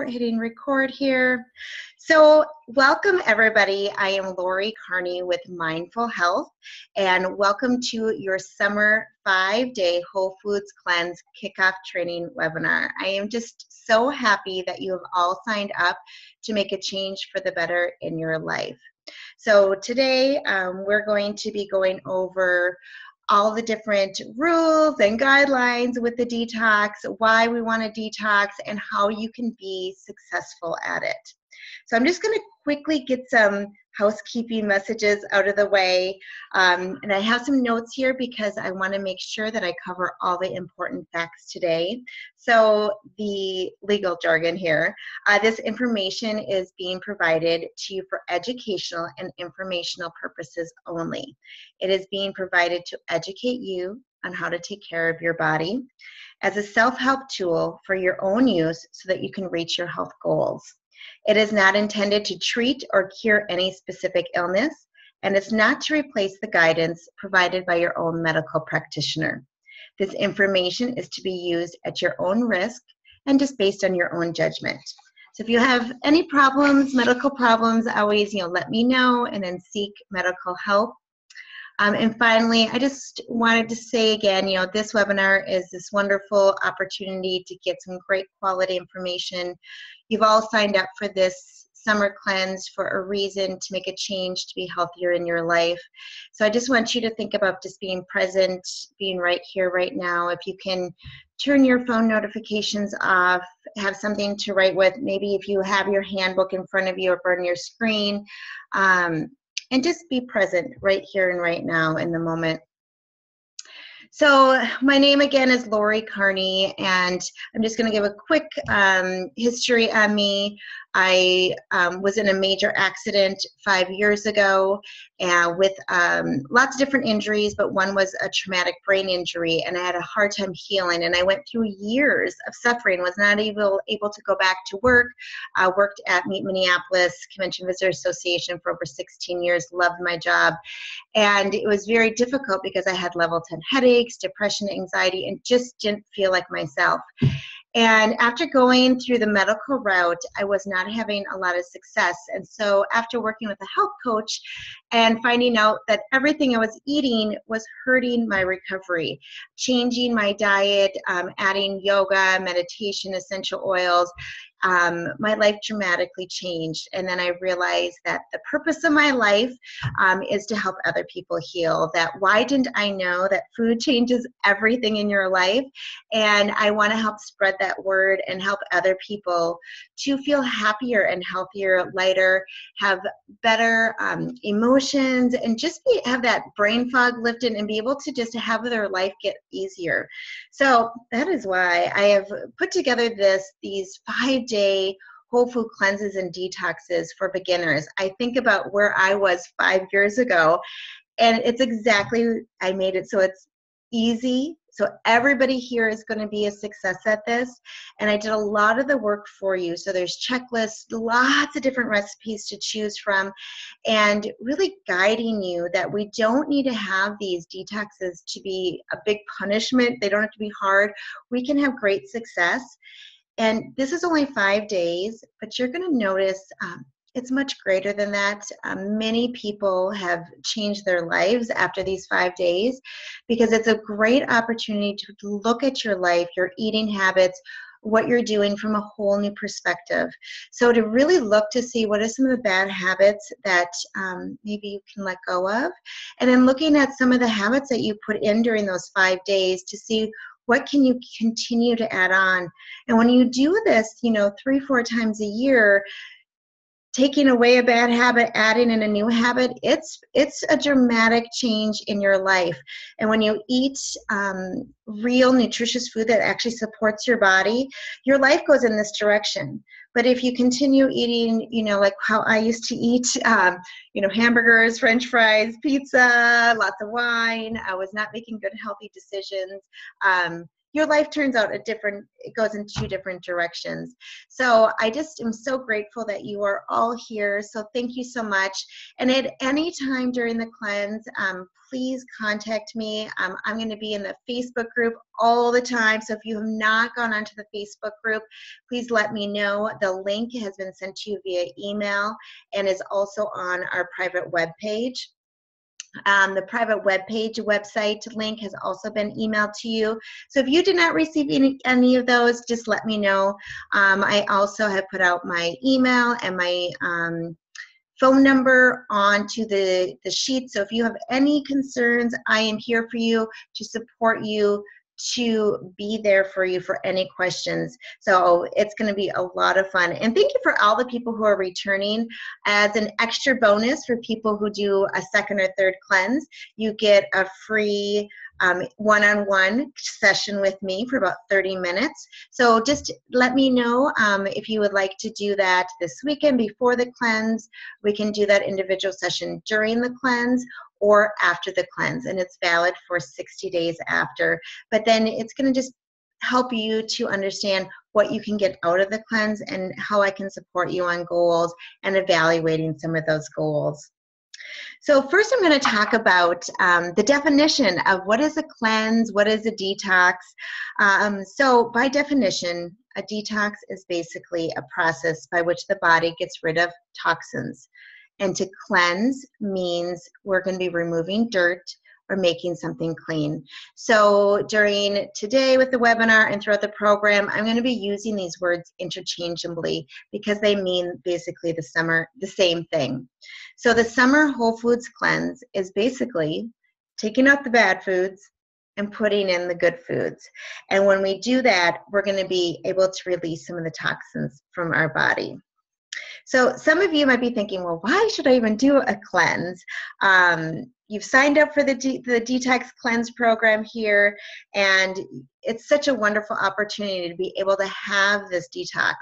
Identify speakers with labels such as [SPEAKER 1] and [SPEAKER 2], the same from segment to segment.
[SPEAKER 1] hitting record here. So welcome everybody. I am Lorrie Kearney with Mindful Health, and welcome to your summer 5-day Whole Foods Cleanse kickoff training webinar. I am just so happy that you have all signed up to make a change for the better in your life. So today we're going to be going over all the different rules and guidelines with the detox, why we want to detox, and how you can be successful at it. So I'm just going to quickly get some housekeeping messages out of the way. And I have some notes here because I want to make sure that I cover all the important facts today. So the legal jargon here, this information is being provided to you for educational and informational purposes only. It is being provided to educate you on how to take care of your body as a self-help tool for your own use so that you can reach your health goals. It is not intended to treat or cure any specific illness, and it's not to replace the guidance provided by your own medical practitioner. This information is to be used at your own risk and just based on your own judgment. So if you have any problems, medical problems, always let me know and then seek medical help. And finally, I just wanted to say again, this webinar is this wonderful opportunity to get some great quality information. You've all signed up for this summer cleanse for a reason, to make a change, to be healthier in your life. So I just want you to think about just being present, being right here, right now. If you can turn your phone notifications off, have something to write with, maybe if you have your handbook in front of you or on your screen, and just be present right here and right now in the moment. So my name again is Lorrie Kearney, and I'm just going to give a quick history on me. I was in a major accident 5 years ago with lots of different injuries, but one was a traumatic brain injury, and I had a hard time healing, and I went through years of suffering, was not able to go back to work. I worked at Meet Minneapolis Convention Visitor Association for over 16 years, loved my job, and it was very difficult because I had level 10 headaches, depression, anxiety, and just didn't feel like myself. And after going through the medical route, I was not having a lot of success. And so after working with a health coach and finding out that everything I was eating was hurting my recovery, changing my diet, adding yoga, meditation, essential oils, my life dramatically changed. And then I realized that the purpose of my life is to help other people heal. That why didn't I know that food changes everything in your life? And I want to help spread that word and help other people to feel happier and healthier, lighter, have better emotions, and just have that brain fog lifted and be able to just have their life get easier. So that is why I have put together these 5-day whole food cleanses and detoxes for beginners. I think about where I was 5 years ago, and it's exactly, I made it so it's easy. So everybody here is going to be a success at this. And I did a lot of the work for you. So there's checklists, lots of different recipes to choose from, and really guiding you that we don't need to have these detoxes to be a big punishment. They don't have to be hard. We can have great success. And this is only 5 days, but you're going to notice it's much greater than that. Many people have changed their lives after these 5 days because it's a great opportunity to look at your life, your eating habits, what you're doing from a whole new perspective. So to really look to see what are some of the bad habits that maybe you can let go of, and then looking at some of the habits that you put in during those 5 days to see what can you continue to add on. And when you do this, 3-4 times a year, taking away a bad habit, adding in a new habit, it's a dramatic change in your life. And when you eat real nutritious food that actually supports your body, your life goes in this direction. But if you continue eating, like how I used to eat, hamburgers, French fries, pizza, lots of wine, I was not making good, healthy decisions. your life turns out it goes in two different directions. So I just am so grateful that you are all here. So thank you so much. And at any time during the cleanse, please contact me. I'm going to be in the Facebook group all the time. So if you have not gone onto the Facebook group, please let me know. The link has been sent to you via email and is also on our private webpage. The private website link has also been emailed to you. So if you did not receive any of those, just let me know. I also have put out my email and my phone number onto the sheet. So if you have any concerns, I am here for you to support you, to be there for you for any questions. So it's going to be a lot of fun. And thank you for all the people who are returning. As an extra bonus for people who do a second or third cleanse, you get a free one-on-one session with me for about 30 minutes. So just let me know if you would like to do that this weekend before the cleanse. We can do that individual session during the cleanse or after the cleanse, and it's valid for 60 days after. But then it's going to just help you to understand what you can get out of the cleanse and how I can support you on goals and evaluating some of those goals. So first I'm going to talk about the definition of what is a cleanse, what is a detox. So by definition, a detox is basically a process by which the body gets rid of toxins. And to cleanse means we're going to be removing dirt or making something clean. So during today with the webinar and throughout the program, I'm going to be using these words interchangeably because they mean basically the same thing. So the summer whole foods cleanse is basically taking out the bad foods and putting in the good foods. And when we do that, we're going to be able to release some of the toxins from our body. So some of you might be thinking, well, why should I even do a cleanse? You've signed up for the Detox Cleanse program here, and it's such a wonderful opportunity to be able to have this detox.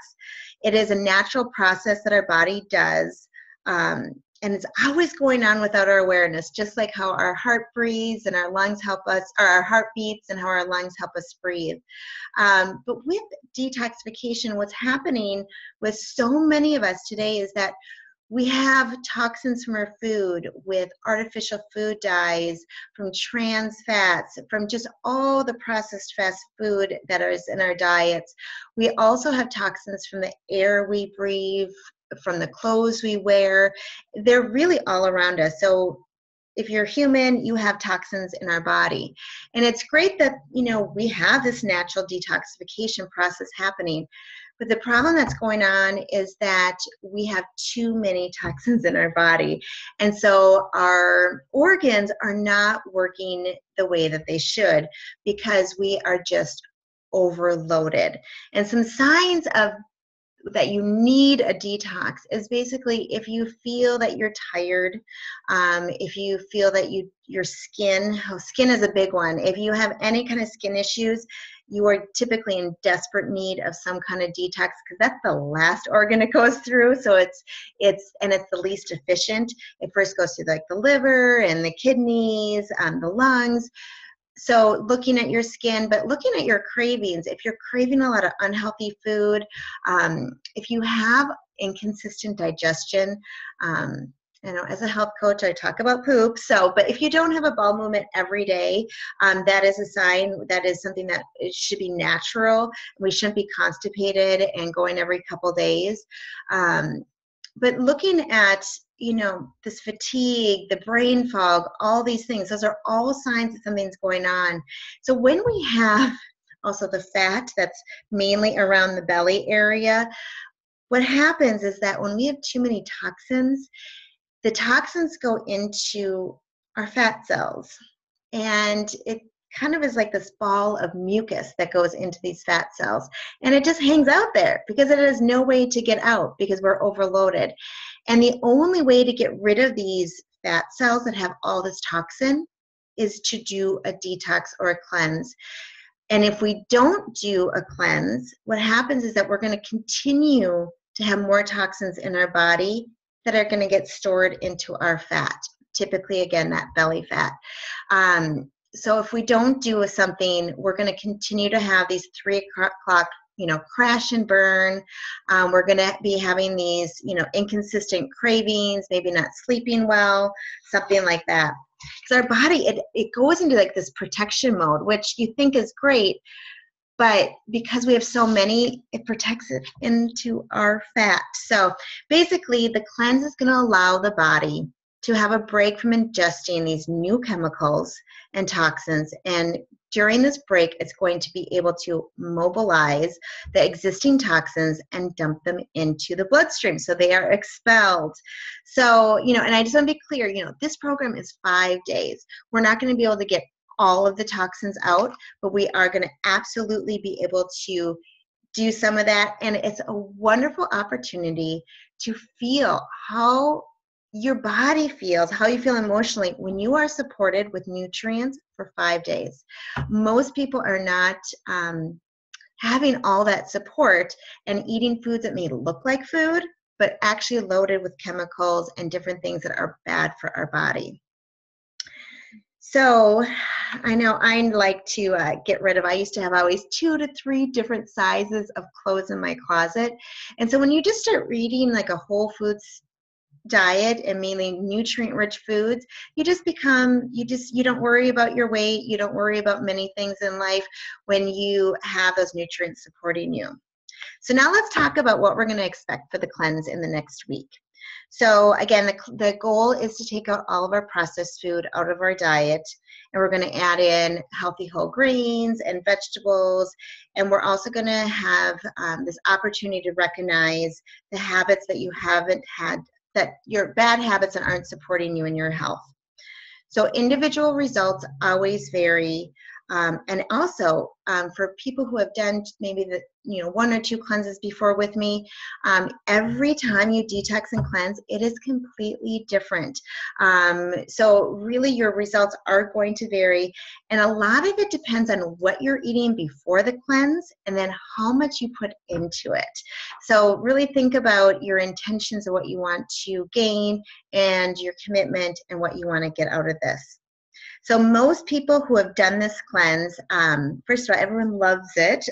[SPEAKER 1] It is a natural process that our body does, and it's always going on without our awareness, just like how our heart breathes and our lungs help us, or our heart beats and how our lungs help us breathe. But with detoxification, what's happening with so many of us today is that we have toxins from our food, with artificial food dyes, from trans fats, from just all the processed fast food that is in our diets. We also have toxins from the air we breathe, from the clothes we wear. They're really all around us. So if you're human, you have toxins in our body. And it's great that, we have this natural detoxification process happening. But the problem that's going on is that we have too many toxins in our body. And so our organs are not working the way that they should because we are just overloaded. And some signs of that you need a detox is basically if you feel that you're tired, if you feel that your skin is a big one. If you have any kind of skin issues, you are typically in desperate need of some kind of detox because that's the last organ it goes through. So it's the least efficient. It first goes through like the liver and the kidneys, the lungs. So looking at your skin, but looking at your cravings, if you're craving a lot of unhealthy food, if you have inconsistent digestion, as a health coach, I talk about poop. But if you don't have a bowel movement every day, that is a sign. That is something that it should be natural. We shouldn't be constipated and going every couple days. But looking at, this fatigue, the brain fog, all these things, those are all signs that something's going on. So when we have also the fat that's mainly around the belly area, what happens is that when we have too many toxins, the toxins go into our fat cells. And it kind of is like this ball of mucus that goes into these fat cells. And it just hangs out there because it has no way to get out because we're overloaded. And the only way to get rid of these fat cells that have all this toxin is to do a detox or a cleanse. And if we don't do a cleanse, what happens is that we're going to continue to have more toxins in our body that are going to get stored into our fat. Typically, again, that belly fat. So if we don't do something, we're going to continue to have these 3 o'clock, crash and burn. We're going to be having these, inconsistent cravings, maybe not sleeping well, something like that. Because our body, it goes into like this protection mode, which you think is great, but because we have so many, it protects it into our fat. So basically, the cleanse is going to allow the body to have a break from ingesting these new chemicals and toxins. And during this break, it's going to be able to mobilize the existing toxins and dump them into the bloodstream so they are expelled. So, and I just want to be clear, this program is 5 days. We're not going to be able to get all of the toxins out, but we are going to absolutely be able to do some of that. And it's a wonderful opportunity to feel how your body feels, how you feel emotionally when you are supported with nutrients for 5 days. Most people are not having all that support and eating foods that may look like food, but actually loaded with chemicals and different things that are bad for our body. So I know I like to get rid of, I used to have always 2 to 3 different sizes of clothes in my closet. And so when you just start reading like a whole foods diet and mainly nutrient rich foods, you don't worry about your weight. You don't worry about many things in life when you have those nutrients supporting you. So now let's talk about what we're going to expect for the cleanse in the next week. So again, the goal is to take out all of our processed food out of our diet, and we're going to add in healthy whole grains and vegetables, and we're also going to have this opportunity to recognize the habits that you haven't had, that your bad habits that aren't supporting you in your health. So individual results always vary. And also for people who have done maybe the 1 or 2 cleanses before with me, every time you detox and cleanse, it is completely different. So really your results are going to vary, and a lot of it depends on what you're eating before the cleanse and then how much you put into it. So really think about your intentions of what you want to gain and your commitment and what you want to get out of this. So most people who have done this cleanse, first of all, everyone loves it,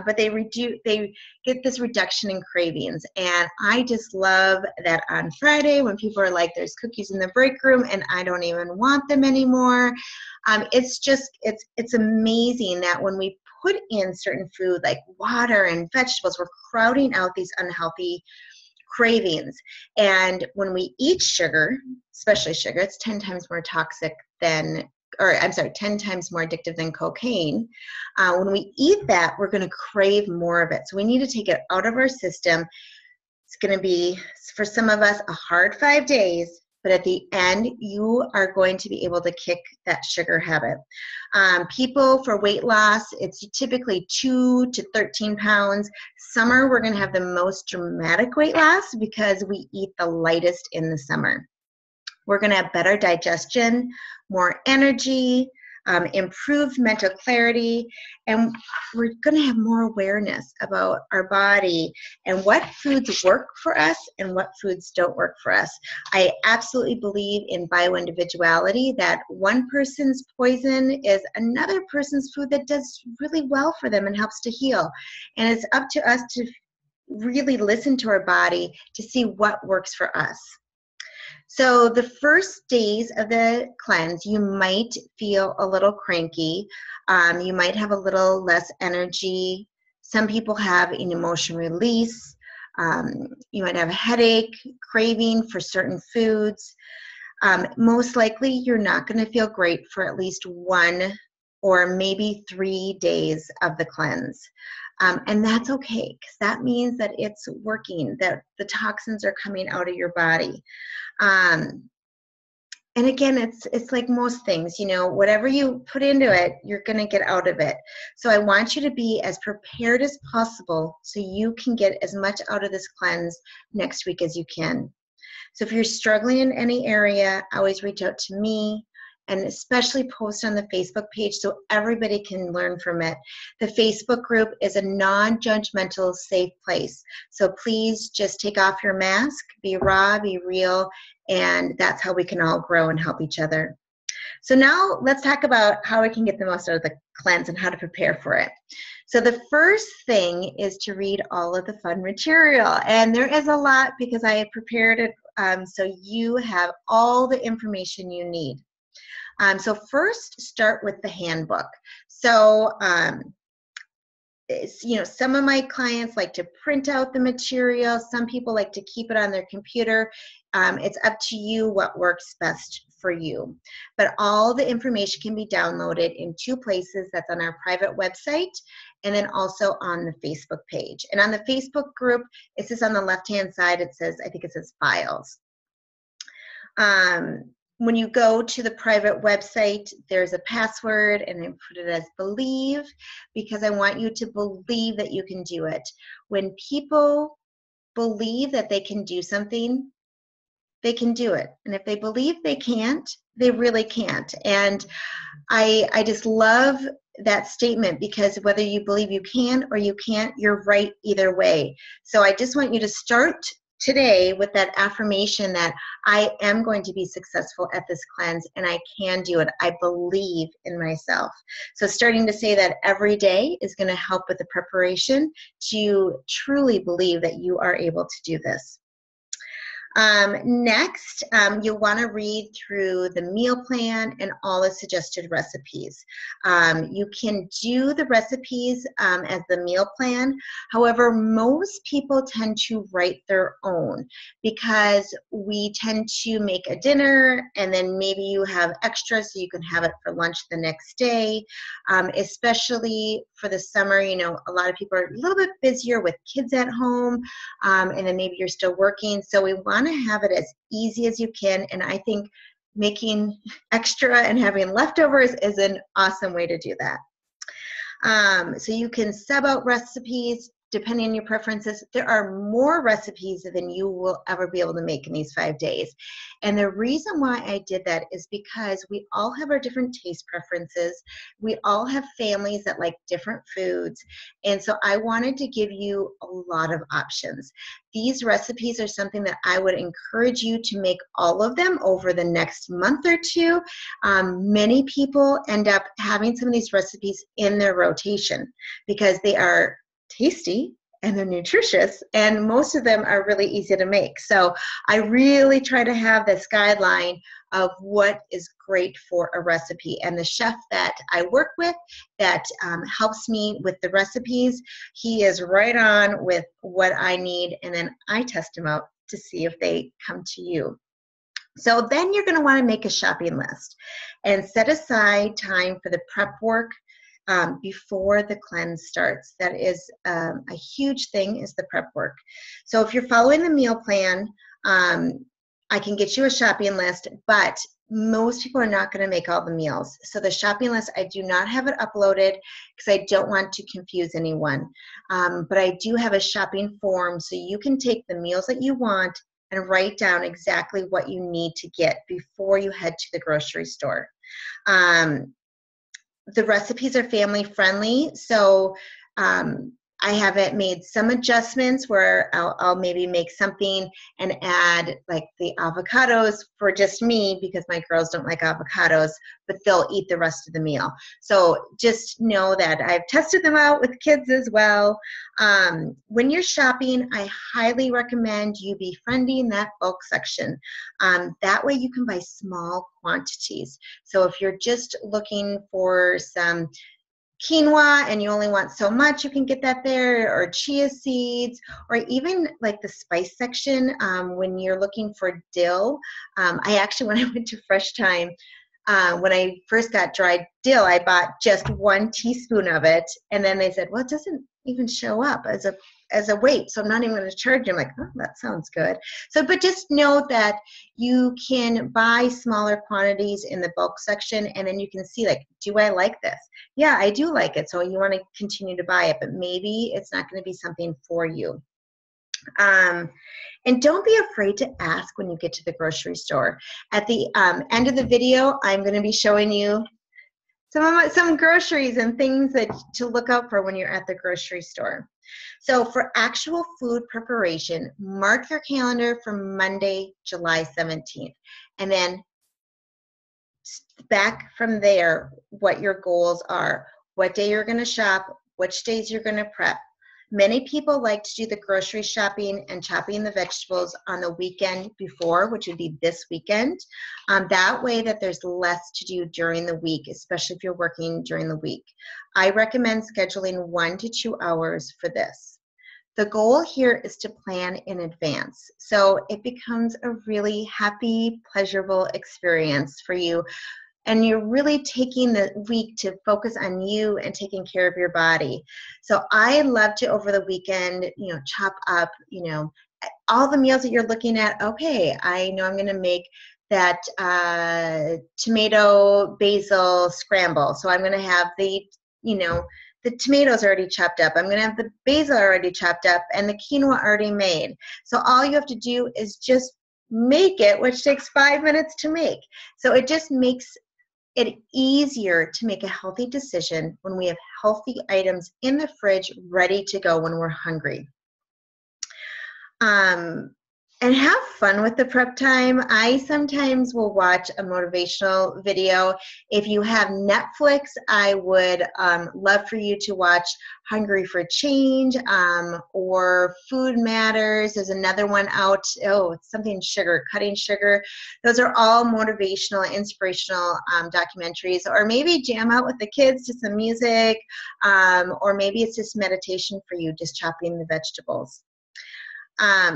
[SPEAKER 1] but they get this reduction in cravings. And I just love that on Friday when people are like, there's cookies in the break room and I don't even want them anymore. It's amazing that when we put in certain food like water and vegetables, we're crowding out these unhealthy cravings. And when we eat sugar, especially sugar, it's 10 times more toxic than, 10 times more addictive than cocaine. When we eat that, we're going to crave more of it. So we need to take it out of our system. It's going to be, for some of us, a hard 5 days, but at the end, you are going to be able to kick that sugar habit. People for weight loss, it's typically 2 to 13 pounds. Summer, we're going to have the most dramatic weight loss because we eat the lightest in the summer. We're going to have better digestion, more energy, improved mental clarity, and we're going to have more awareness about our body and what foods work for us and what foods don't work for us. I absolutely believe in bioindividuality, that one person's poison is another person's food that does really well for them and helps to heal. And it's up to us to really listen to our body to see what works for us. So the first days of the cleanse, you might feel a little cranky. You might have a little less energy. Some people have an emotion release. You might have a headache, craving for certain foods. Most likely, you're not going to feel great for at least 1 or maybe 3 days of the cleanse. And that's okay, because that means that it's working, that the toxins are coming out of your body. And again, it's like most things, whatever you put into it, you're going to get out of it. So I want you to be as prepared as possible so you can get as much out of this cleanse next week as you can. So if you're struggling in any area, always reach out to me, and especially post on the Facebook page so everybody can learn from it. The Facebook group is a non-judgmental, safe place. So please just take off your mask, be raw, be real, and that's how we can all grow and help each other. So now let's talk about how we can get the most out of the cleanse and how to prepare for it. So the first thing is to read all of the fun material. And there is a lot because I have prepared it so you have all the information you need. So first, start with the handbook. So some of my clients like to print out the material. Some people like to keep it on their computer. It's up to you what works best for you. But all the information can be downloaded in 2 places. That's on our private website and then also on the Facebook page. And on the Facebook group, it says on the left-hand side, I think it says files. When you go to the private website, there's a password, and I put it as believe because I want you to believe that you can do it. When people believe that they can do something, they can do it. And if they believe they can't, they really can't. And I just love that statement because whether you believe you can or you can't, you're right either way. So I just want you to start today with that affirmation that I am going to be successful at this cleanse and I can do it. I believe in myself. So starting to say that every day is going to help with the preparation to truly believe that you are able to do this. Next, you'll want to read through the meal plan and all the suggested recipes. You can do the recipes as the meal plan. However, most people tend to write their own because we tend to make a dinner and then maybe you have extra so you can have it for lunch the next day. Especially for the summer, a lot of people are a little bit busier with kids at home and then maybe you're still working. So we want to have it as easy as you can, and I think making extra and having leftovers is an awesome way to do that. So you can sub out recipes depending on your preferences. There are more recipes than you will ever be able to make in these 5 days. And the reason why I did that is because we all have our different taste preferences. We all have families that like different foods. And so I wanted to give you a lot of options. These recipes are something that I would encourage you to make all of them over the next month or 2. Many people end up having some of these recipes in their rotation because they are tasty and they're nutritious, and most of them are really easy to make. So I really try to have this guideline of what is great for a recipe, and the chef that I work with that helps me with the recipes, he is right on with what I need, and then I test them out to see if they come to you. So then you're going to want to make a shopping list and set aside time for the prep work before the cleanse starts. That is a huge thing, is the prep work. So if you're following the meal plan, I can get you a shopping list, but most people are not going to make all the meals. So the shopping list, I do not have it uploaded because I don't want to confuse anyone. But I do have a shopping form so you can take the meals that you want and write down exactly what you need to get before you head to the grocery store. The recipes are family friendly, so I haven't made some adjustments where I'll maybe make something and add like the avocados for just me because my girls don't like avocados, but they'll eat the rest of the meal. So just know that I've tested them out with kids as well. When you're shopping, I highly recommend you befriending that bulk section. That way you can buy small quantities. So if you're just looking for some quinoa and you only want so much, you can get that there, or chia seeds, or even like the spice section when you're looking for dill. I actually, when I went to Fresh Time, when I first got dried dill, I bought just 1 teaspoon of it, and then they said, well, it doesn't even show up as a weight, so I'm not even going to charge you. I'm like, oh, that sounds good. So, but just know that you can buy smaller quantities in the bulk section, and then you can see, like, do I like this? Yeah, I do like it, so you want to continue to buy it, but maybe it's not going to be something for you. And don't be afraid to ask when you get to the grocery store. At the end of the video, I'm going to be showing you some groceries and things that to look out for when you're at the grocery store. So for actual food preparation, mark your calendar for Monday, July 17th. And then back from there what your goals are, what day you're going to shop, which days you're going to prep. Many people like to do the grocery shopping and chopping the vegetables on the weekend before, which would be this weekend. That way that there's less to do during the week, especially if you're working during the week. I recommend scheduling 1 to 2 hours for this. The goal here is to plan in advance, so it becomes a really happy, pleasurable experience for you, and you're really taking the week to focus on you and taking care of your body. So I love to, over the weekend, chop up, all the meals that you're looking at. Okay, I know I'm going to make that tomato basil scramble, so I'm going to have the tomatoes already chopped up. I'm going to have the basil already chopped up and the quinoa already made. So all you have to do is just make it, which takes 5 minutes to make. So it just makes it easier to make a healthy decision when we have healthy items in the fridge ready to go when we're hungry. And have fun with the prep time. I sometimes will watch a motivational video. If you have Netflix, I would love for you to watch Hungry for Change or Food Matters. There's another one out. Oh, it's something sugar, cutting sugar. Those are all motivational, inspirational documentaries. Or maybe jam out with the kids to some music, or maybe it's just meditation for you, just chopping the vegetables.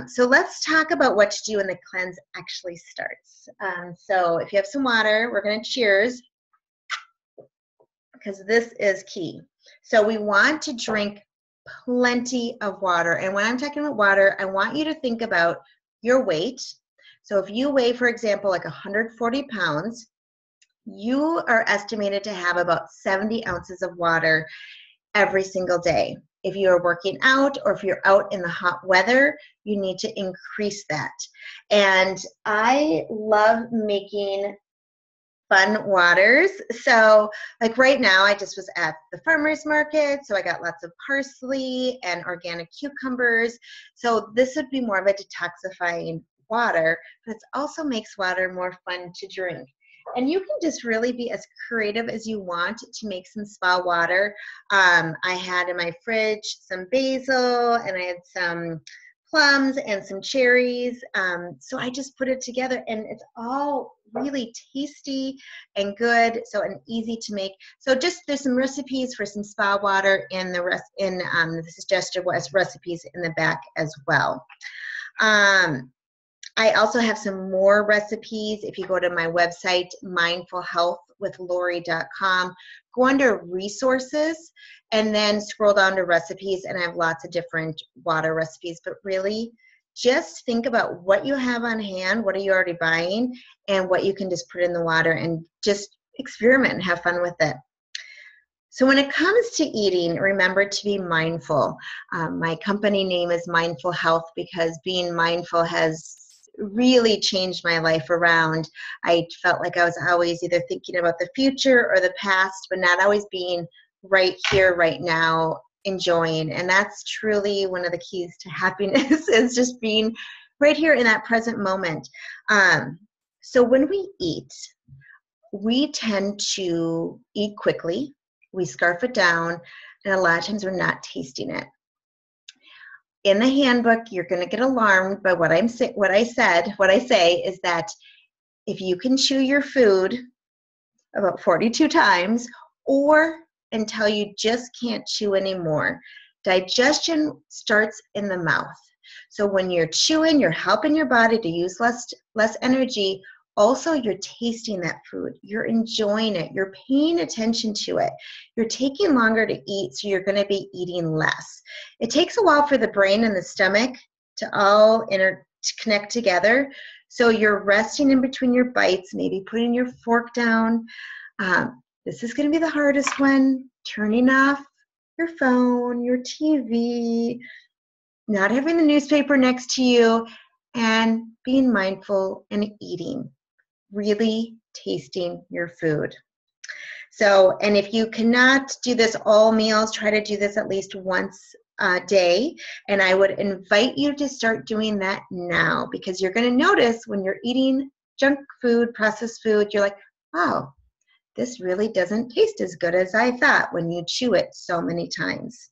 [SPEAKER 1] So let's talk about what to do when the cleanse actually starts. So if you have some water, we're going to cheers, because this is key. So we want to drink plenty of water. And when I'm talking about water, I want you to think about your weight. So if you weigh, for example, like 140 pounds, you are estimated to have about 70 ounces of water every single day. If you are working out or if you're out in the hot weather, you need to increase that. And I love making fun waters. So like right now, I just was at the farmer's market, so I got lots of parsley and organic cucumbers. So this would be more of a detoxifying water, but it also makes water more fun to drink. And you can just really be as creative as you want to make some spa water. I had in my fridge some basil, and I had some plums and some cherries. So I just put it together, and it's all really tasty and good, so and easy to make. So just there's some recipes for some spa water in the suggested recipes in the back as well. I also have some more recipes. If you go to my website, mindfulhealthwithlorrie.com, go under resources and then scroll down to recipes, and I have lots of different water recipes. But really, just think about what you have on hand, what are you already buying, and what you can just put in the water and just experiment and have fun with it. So when it comes to eating, remember to be mindful. My company name is Mindful Health because being mindful has really changed my life around. I felt like I was always either thinking about the future or the past, but not always being right here, right now, enjoying. And that's truly one of the keys to happiness, is just being right here in that present moment. So when we eat, we tend to eat quickly, we scarf it down, and a lot of times we're not tasting it. In the handbook, you're going to get alarmed by what I say is that if you can chew your food about 42 times or until you just can't chew anymore, digestion starts in the mouth. So when you're chewing, you're helping your body to use less energy. Also, you're tasting that food. You're enjoying it. You're paying attention to it. You're taking longer to eat, so you're going to be eating less. It takes a while for the brain and the stomach to all connect together. So you're resting in between your bites, maybe putting your fork down. This is going to be the hardest one. Turning off your phone, your TV, not having the newspaper next to you, and being mindful and eating. Really tasting your food. So, and if you cannot do this all meals, try to do this at least once a day. And I would invite you to start doing that now, because you're going to notice when you're eating junk food, processed food, you're like, wow, this really doesn't taste as good as I thought when you chew it so many times.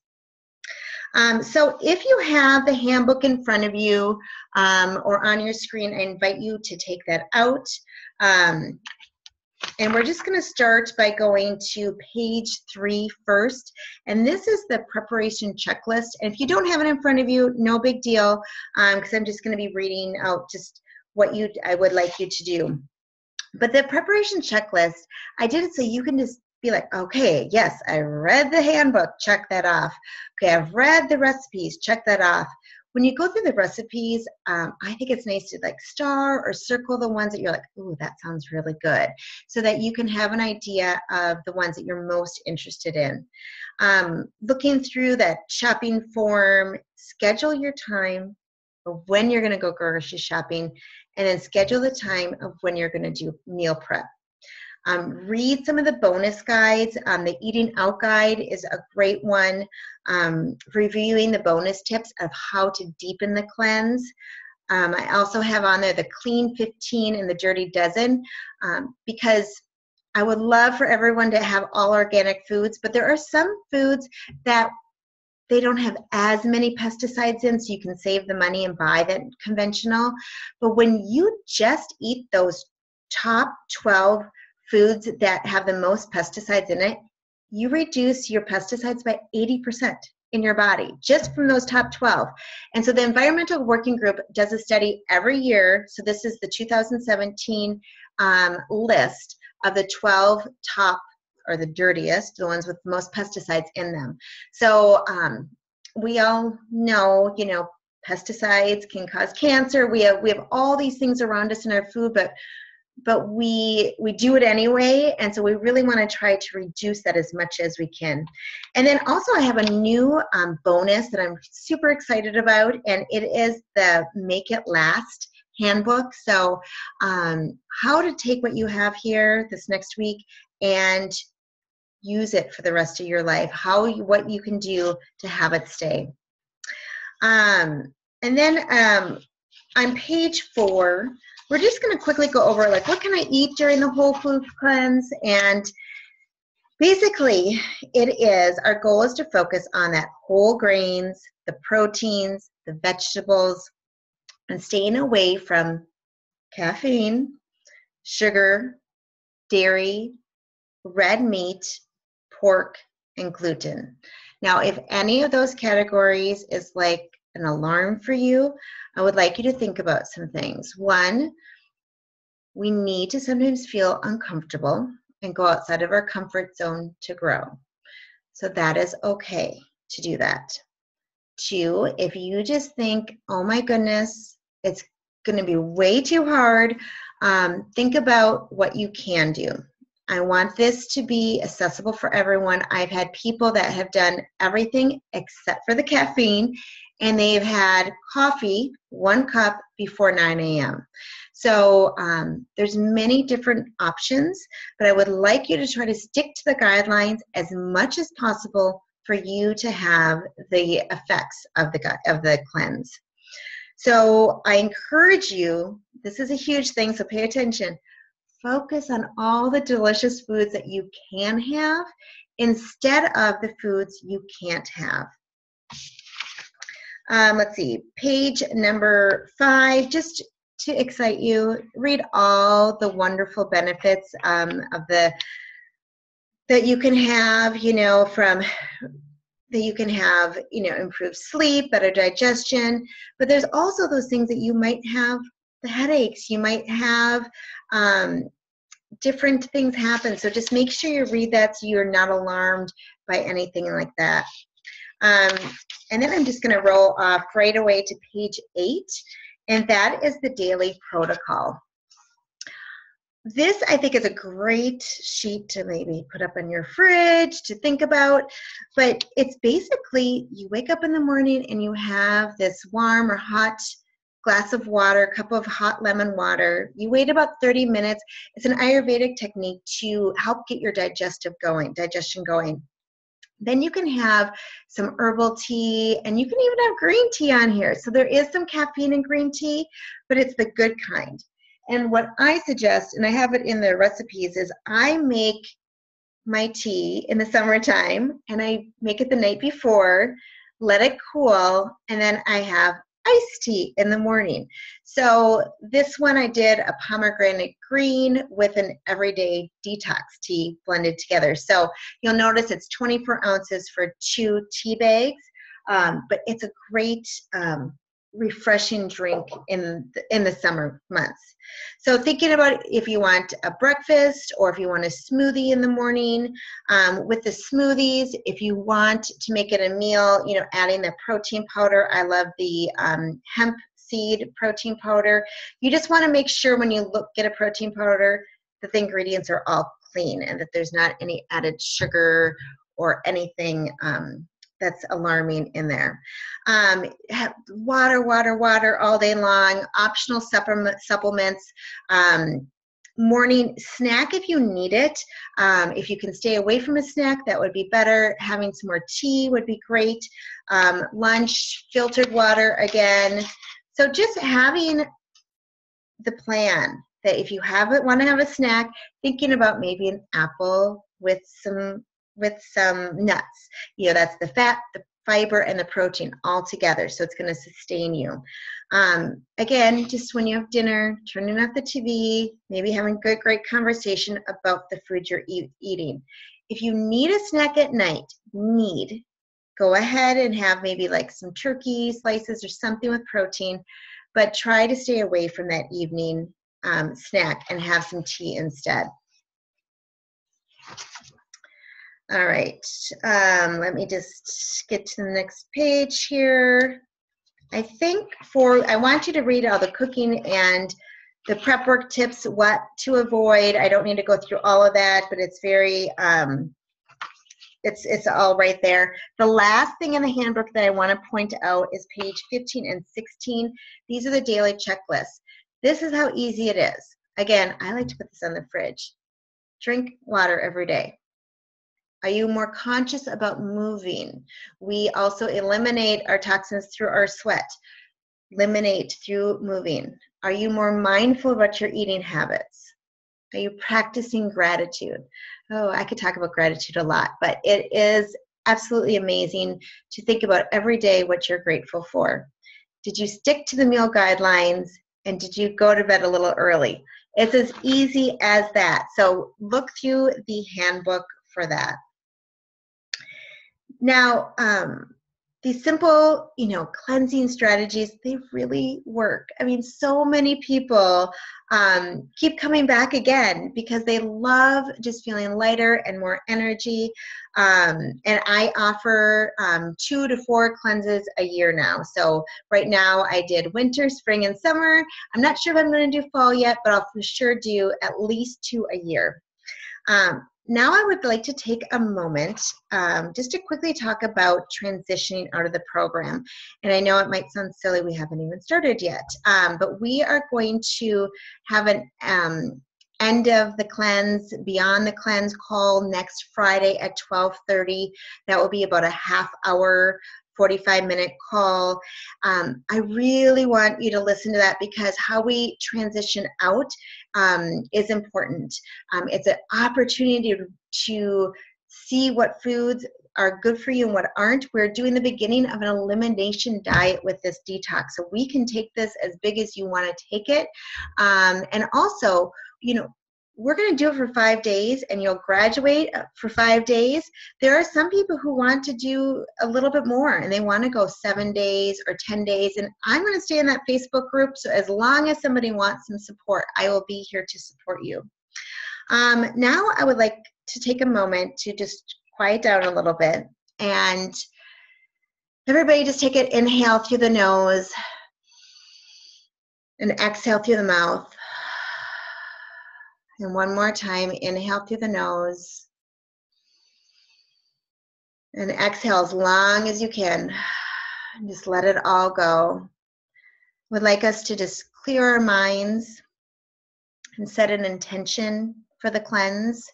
[SPEAKER 1] So if you have the handbook in front of you or on your screen, I invite you to take that out. And we're just going to start by going to page 3 first. And this is the preparation checklist. And if you don't have it in front of you, no big deal, because I'm just going to be reading out just what I would like you to do. But the preparation checklist, I did it so you can just be like, okay, yes, I read the handbook, check that off. Okay, I've read the recipes, check that off. When you go through the recipes, I think it's nice to like star or circle the ones that you're like, ooh, that sounds really good, so that you can have an idea of the ones that you're most interested in. Looking through that shopping form, schedule your time of when you're going to go grocery shopping, and then schedule the time of when you're going to do meal prep. Read some of the bonus guides. The Eating Out Guide is a great one. Reviewing the bonus tips of how to deepen the cleanse. I also have on there the Clean 15 and the Dirty Dozen, because I would love for everyone to have all organic foods, but there are some foods that they don't have as many pesticides in, so you can save the money and buy that conventional. But when you just eat those top 12 foods that have the most pesticides in it, you reduce your pesticides by 80% in your body, just from those top 12. And so the Environmental Working Group does a study every year. So this is the 2017 list of the 12 top, or the dirtiest, the ones with the most pesticides in them. So we all know, pesticides can cause cancer. We have all these things around us in our food, but we do it anyway, and so we really want to try to reduce that as much as we can. And then also I have a new bonus that I'm super excited about, and it is the Make It Last handbook. So how to take what you have here this next week and use it for the rest of your life, what you can do to have it stay. And then on page 4, we're just going to quickly go over, like, what can I eat during the whole food cleanse? And basically, our goal is to focus on that whole grains, the proteins, the vegetables, and staying away from caffeine, sugar, dairy, red meat, pork, and gluten. Now, if any of those categories is like an alarm for you, I would like you to think about some things. One, we need to sometimes feel uncomfortable and go outside of our comfort zone to grow. So that is okay to do that. 2, if you just think, oh my goodness, it's going to be way too hard, think about what you can do. I want this to be accessible for everyone. I've had people that have done everything except for the caffeine, and they've had coffee, 1 cup before 9 a.m. So there's many different options, but I would like you to try to stick to the guidelines as much as possible for you to have the effects of the cleanse. So I encourage you, this is a huge thing, so pay attention. Focus on all the delicious foods that you can have instead of the foods you can't have. Let's see, page number 5, just to excite you, read all the wonderful benefits that you can have, improved sleep, better digestion, but there's also those things that you might have, the headaches, you might have different things happen. So just make sure you read that so you're not alarmed by anything like that. And then I'm just going to roll off right away to page 8, and that is the daily protocol. This, I think, is a great sheet to maybe put up on your fridge to think about, but it's basically you wake up in the morning and you have this warm or hot glass of water, cup of hot lemon water. You wait about 30 minutes. It's an Ayurvedic technique to help get your digestion going. Then you can have some herbal tea, and you can even have green tea on here. So there is some caffeine in green tea, but it's the good kind. And what I suggest, and I have it in the recipes, is I make my tea in the summertime, and I make it the night before, let it cool, and then I have iced tea in the morning. So this one I did a pomegranate green with an everyday detox tea blended together. So you'll notice it's 24 ounces for 2 tea bags, but it's a great refreshing drink in the summer months. So thinking about if you want a breakfast or if you want a smoothie in the morning, with the smoothies, if you want to make it a meal, you know, adding the protein powder. I love the hemp seed protein powder. You just want to make sure when you get a protein powder that the ingredients are all clean and that there's not any added sugar or anything that's alarming in there. Water all day long, optional supplements, morning snack if you need it. If you can stay away from a snack, that would be better. Having some more tea would be great. Lunch, filtered water again. So just having the plan that if you want to have a snack, thinking about maybe an apple with some nuts. You know, that's the fat, the fiber, and the protein all together. So it's going to sustain you. Again, just when you have dinner, turning off the TV, maybe having great conversation about the food you're eating. If you need a snack at night, go ahead and have maybe like some turkey slices or something with protein, but try to stay away from that evening snack and have some tea instead. All right, let me just get to the next page here. I want you to read all the cooking and the prep work tips, what to avoid. I don't need to go through all of that, but it's very, it's all right there. The last thing in the handbook that I want to point out is page 15 and 16. These are the daily checklists. This is how easy it is. Again, I like to put this on the fridge. Drink water every day. Are you more conscious about moving? We also eliminate our toxins through our sweat. Eliminate through moving. Are you more mindful about your eating habits? Are you practicing gratitude? Oh, I could talk about gratitude a lot, but it is absolutely amazing to think about every day what you're grateful for. Did you stick to the meal guidelines, and did you go to bed a little early? It's as easy as that. So look through the handbook for that. Now, these simple, cleansing strategies, they really work. I mean, so many people keep coming back again because they love just feeling lighter and more energy. And I offer 2 to 4 cleanses a year now. So right now I did winter, spring, and summer. I'm not sure if I'm going to do fall yet, but I'll for sure do at least 2 a year. Now I would like to take a moment just to quickly talk about transitioning out of the program. And I know it might sound silly, we haven't even started yet, but we are going to have an end of the cleanse, beyond the cleanse call next Friday at 12:30. That will be about a half-hour, 45-minute call. I really want you to listen to that because how we transition out is important. It's an opportunity to see what foods are good for you and what aren't. We're doing the beginning of an elimination diet with this detox. So we can take this as big as you want to take it. And also, we're going to do it for 5 days and you'll graduate for 5 days. There are some people who want to do a little bit more and they want to go 7 days or 10 days. And I'm going to stay in that Facebook group. So as long as somebody wants some support, I will be here to support you. Now I would like to take a moment to just quiet down a little bit, and everybody just take an inhale through the nose and exhale through the mouth. And one more time, inhale through the nose and exhale as long as you can. And just let it all go. Would like us to just clear our minds and set an intention for the cleanse.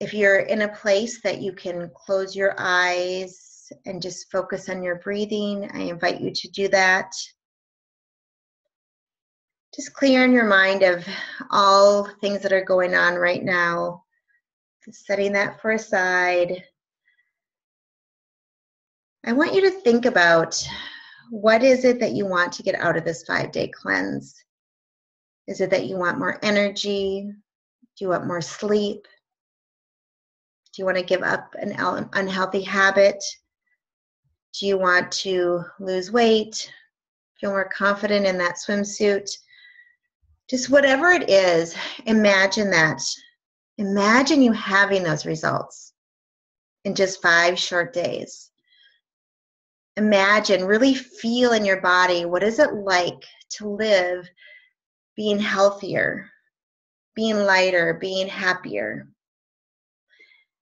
[SPEAKER 1] If you're in a place that you can close your eyes and just focus on your breathing, I invite you to do that. Just clear in your mind of all things that are going on right now. Just setting that for aside. I want you to think about, what is it that you want to get out of this 5-day cleanse? Is it that you want more energy? Do you want more sleep? Do you want to give up an unhealthy habit? Do you want to lose weight? Feel more confident in that swimsuit? Just whatever it is, imagine that. Imagine you having those results in just 5 short days. Imagine, really feel in your body, what is it like to live being healthier, being lighter, being happier?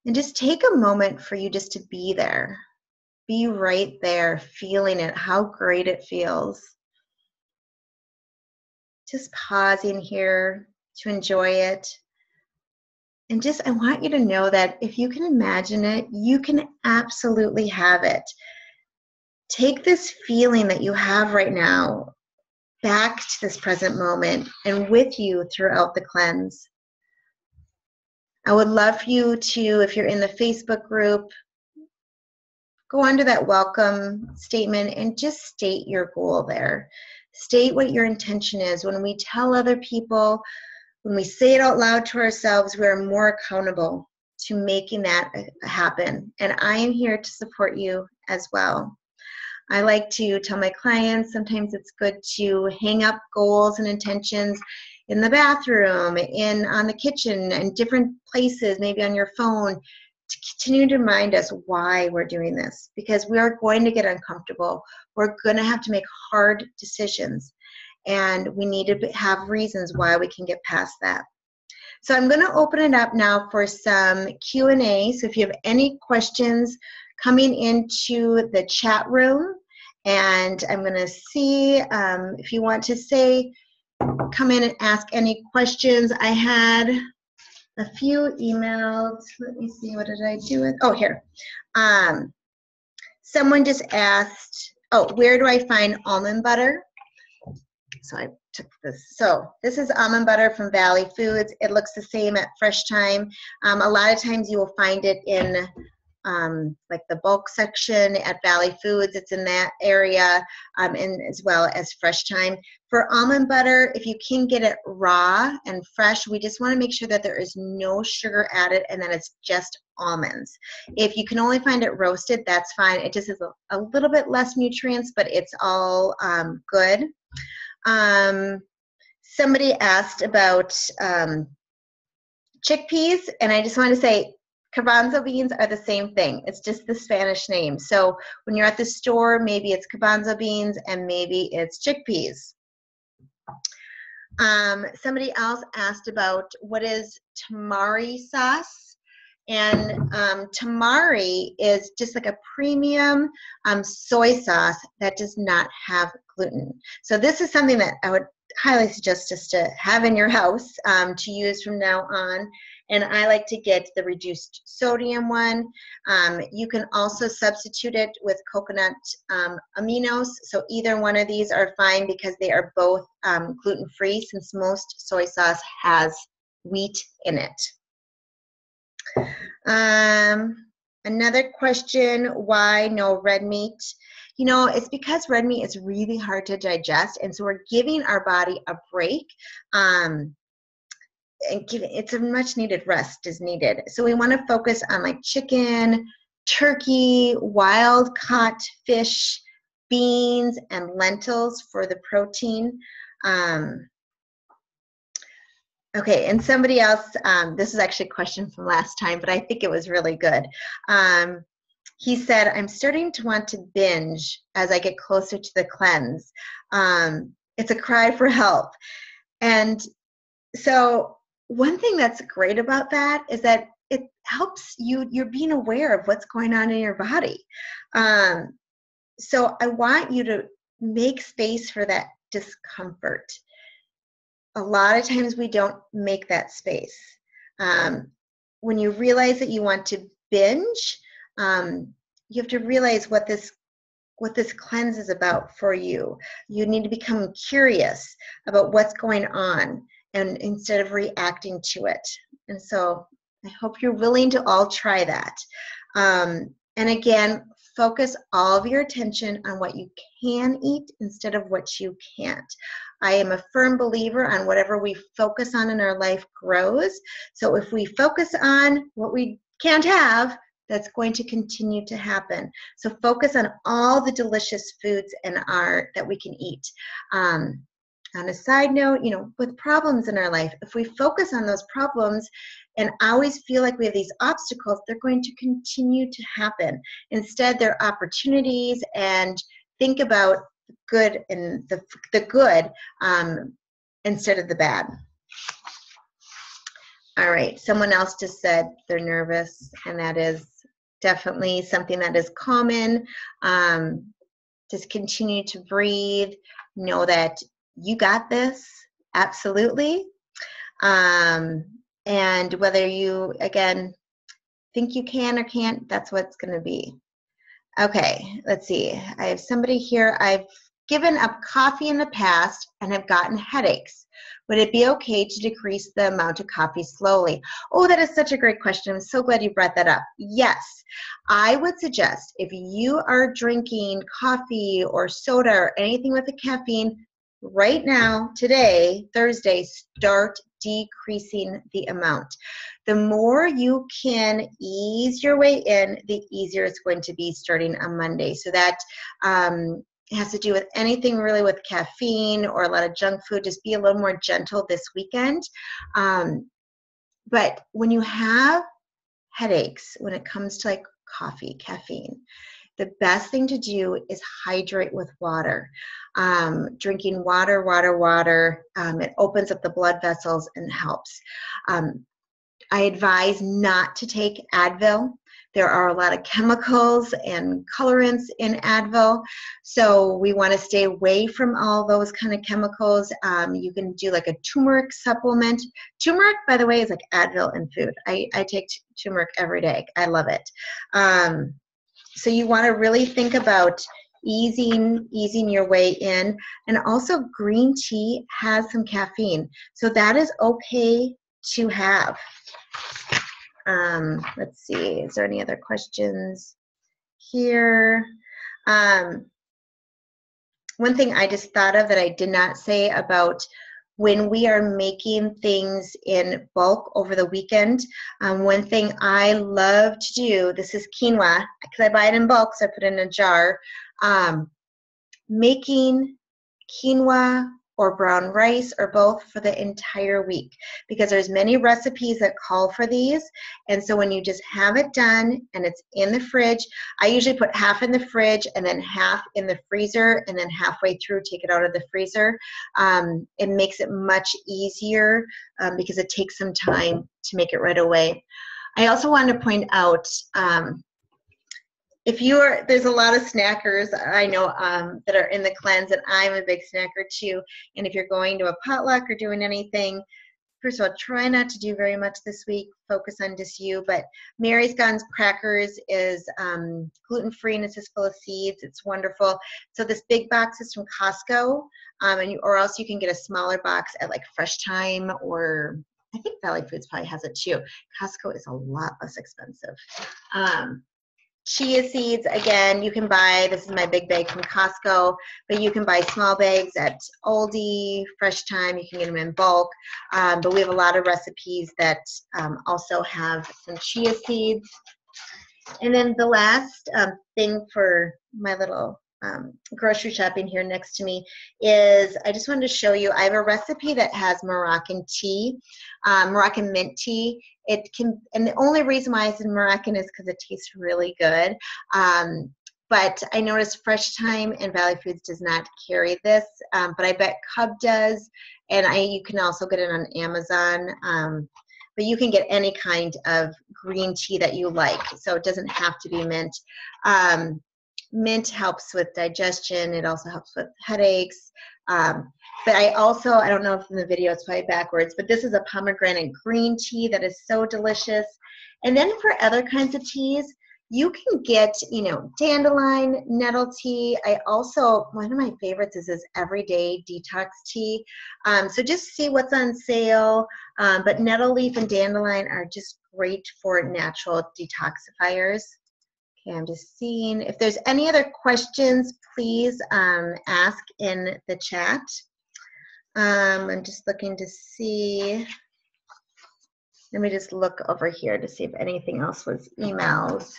[SPEAKER 1] And just take a moment for you just to be there. Be right there, feeling it, how great it feels. Just pausing here to enjoy it. And just, I want you to know that if you can imagine it, you can absolutely have it. Take this feeling that you have right now back to this present moment and with you throughout the cleanse. I would love for you to, if you're in the Facebook group, go under that welcome statement and just state your goal there. State what your intention is. When we tell other people, when we say it out loud to ourselves, we are more accountable to making that happen. And I am here to support you as well. I like to tell my clients, sometimes it's good to hang up goals and intentions in the bathroom, on the kitchen, and different places, maybe on your phone, to continue to remind us why we're doing this, because we are going to get uncomfortable. We're going to have to make hard decisions, and we need to have reasons why we can get past that. So I'm going to open it up now for some Q&A. So if you have any questions coming into the chat room, and I'm going to see if you want to come in and ask any questions. I had a few emails. Let me see, what did I do with? Oh, here. Someone just asked, where do I find almond butter? So I took this. So this is almond butter from Valley Foods. It looks the same at Fresh Time. A lot of times you will find it in like the bulk section at Valley Foods. It's in that area, and as well as Fresh Time. For almond butter, if you can get it raw and fresh, we just want to make sure that there is no sugar added and that it's just almonds. If you can only find it roasted, that's fine. It just has a little bit less nutrients, but it's all good. Somebody asked about chickpeas, and I just want to say garbanzo beans are the same thing. It's just the Spanish name. So when you're at the store, maybe it's garbanzo beans and maybe it's chickpeas. Somebody else asked about what is tamari sauce. And tamari is just like a premium soy sauce that does not have gluten. So this is something that I would highly suggest just to have in your house to use from now on. And I like to get the reduced sodium one. You can also substitute it with coconut aminos. So either one of these are fine because they are both gluten-free, since most soy sauce has wheat in it. Another question, why no red meat? You know, it's because red meat is really hard to digest, and so we're giving our body a break. It's a much needed rest is needed. So we want to focus on like chicken, turkey, wild caught fish, beans, and lentils for the protein. Okay, and somebody else, this is actually a question from last time, but I think it was really good. He said, I'm starting to want to binge as I get closer to the cleanse. It's a cry for help. And so one thing that's great about that is that it helps you're being aware of what's going on in your body. So I want you to make space for that discomfort. A lot of times we don't make that space. When you realize that you want to binge, you have to realize what this what this cleanse is about for you. You need to become curious about what's going on, and instead of reacting to it. And so I hope you're willing to all try that. And again, focus all of your attention on what you can eat instead of what you can't. I am a firm believer on whatever we focus on in our life grows. So if we focus on what we can't have, that's going to continue to happen. So focus on all the delicious foods that we can eat. On a side note, with problems in our life, if we focus on those problems and always feel like we have these obstacles, they're going to continue to happen. Instead, they're opportunities, and think about the good and the good instead of the bad. All right, someone else just said they're nervous, and that is definitely something that is common. Just continue to breathe. Know that you got this, absolutely. And whether you, again, think you can or can't, that's what it's going to be. Okay, let's see. I have somebody here. I've given up coffee in the past and have gotten headaches. Would it be okay to decrease the amount of coffee slowly? Oh, that is such a great question. I'm so glad you brought that up. Yes, I would suggest if you are drinking coffee or soda or anything with the caffeine, right now, today, Thursday, start decreasing the amount. The more you can ease your way in, the easier it's going to be starting on Monday. So that has to do with anything really with caffeine or a lot of junk food. Just be a little more gentle this weekend. But when you have headaches, when it comes to like coffee, caffeine, the best thing to do is hydrate with water. Drinking water, it opens up the blood vessels and helps. I advise not to take Advil. There are a lot of chemicals and colorants in Advil, so we want to stay away from all those kind of chemicals. You can do like a turmeric supplement. Turmeric, by the way, is like Advil in food. I take turmeric every day. I love it. So you want to really think about easing your way in. And also green tea has some caffeine, so that is okay to have. Let's see, is there any other questions here? One thing I just thought of that I did not say about when we are making things in bulk over the weekend, one thing I love to do, this is quinoa, because I buy it in bulk, so I put it in a jar. Making quinoa or brown rice or both for the entire week, because there's many recipes that call for these. And so when you just have it done and it's in the fridge, I usually put half in the fridge and then half in the freezer, and then halfway through take it out of the freezer. It makes it much easier because it takes some time to make it right away. I also wanted to point out, there's a lot of snackers I know that are in the cleanse, and I'm a big snacker too. And if you're going to a potluck or doing anything, first of all, try not to do very much this week. Focus on just you. But Mary's Guns Crackers is gluten-free, and it's just full of seeds. It's wonderful. So this big box is from Costco, or else you can get a smaller box at like Fresh Time, or I think Valley Foods probably has it too. Costco is a lot less expensive. Chia seeds, again, you can buy, this is my big bag from Costco, but you can buy small bags at Aldi, Fresh Time, you can get them in bulk. But we have a lot of recipes that also have some chia seeds. And then the last thing for my little grocery shopping here next to me is, I just wanted to show you, I have a recipe that has Moroccan tea, Moroccan mint tea. And the only reason why it's in Moroccan is because it tastes really good. But I noticed Fresh Time and Valley Foods does not carry this, but I bet Cub does, and you can also get it on Amazon. But you can get any kind of green tea that you like, so it doesn't have to be mint. Mint helps with digestion. It also helps with headaches. But I don't know if in the video it's probably backwards, but this is a pomegranate green tea that is so delicious. And then for other kinds of teas, You can get, you know, dandelion, nettle tea. I also, one of my favorites is this everyday detox tea. So just see what's on sale. But nettle leaf and dandelion are just great for natural detoxifiers. Okay, I'm just seeing if there's any other questions, please ask in the chat. I'm just looking to see. Let me just look over here to see if anything else was emailed.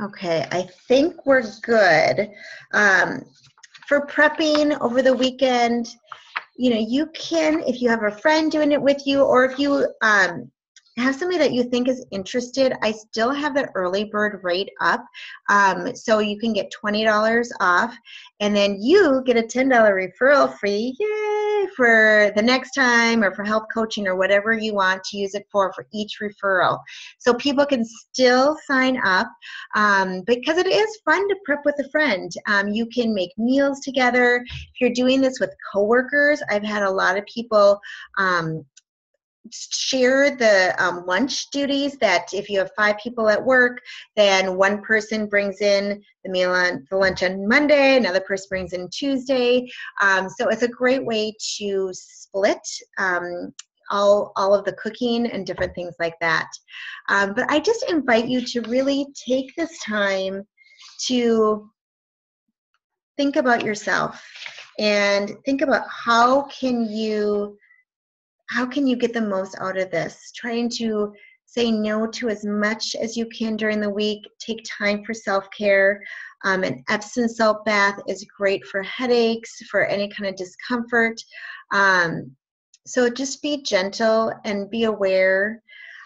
[SPEAKER 1] Okay, I think we're good. For prepping over the weekend, you know, you can, if you have a friend doing it with you, or if you have somebody that you think is interested, I still have the early bird rate up. So you can get $20 off, and then you get a $10 referral fee, yay, for the next time, or for health coaching, or whatever you want to use it for each referral. So people can still sign up because it is fun to prep with a friend. You can make meals together. If you're doing this with coworkers, I've had a lot of people share the lunch duties, that if you have 5 people at work, then one person brings in the meal on the lunch on Monday, another person brings in Tuesday. So it's a great way to split all of the cooking and different things like that. But I just invite you to really take this time to think about yourself and think about how can you get the most out of this? Trying to say no to as much as you can during the week. Take time for self-care. An Epsom salt bath is great for headaches, for any kind of discomfort. So just be gentle and be aware.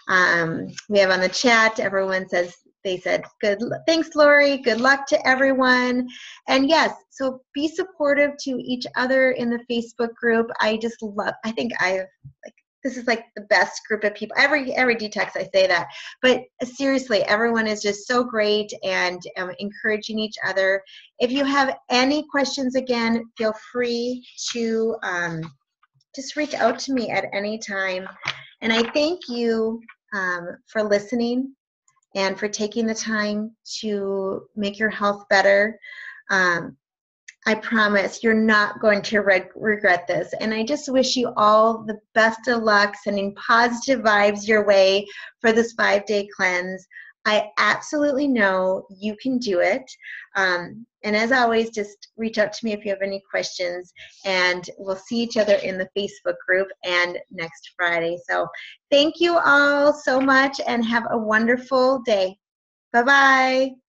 [SPEAKER 1] We have on the chat, everyone says, they said, good, thanks, Lorrie. Good luck to everyone. And yes, so be supportive to each other in the Facebook group. I just love, I think this is like the best group of people. Every detox I say that, but seriously, everyone is just so great and encouraging each other. If you have any questions, again, feel free to just reach out to me at any time. And I thank you for listening and for taking the time to make your health better. I promise you're not going to regret this. And I just wish you all the best of luck, sending positive vibes your way for this 5-day cleanse. I absolutely know you can do it. And as always, just reach out to me if you have any questions, and we'll see each other in the Facebook group and next Friday. So thank you all so much, and have a wonderful day. Bye-bye.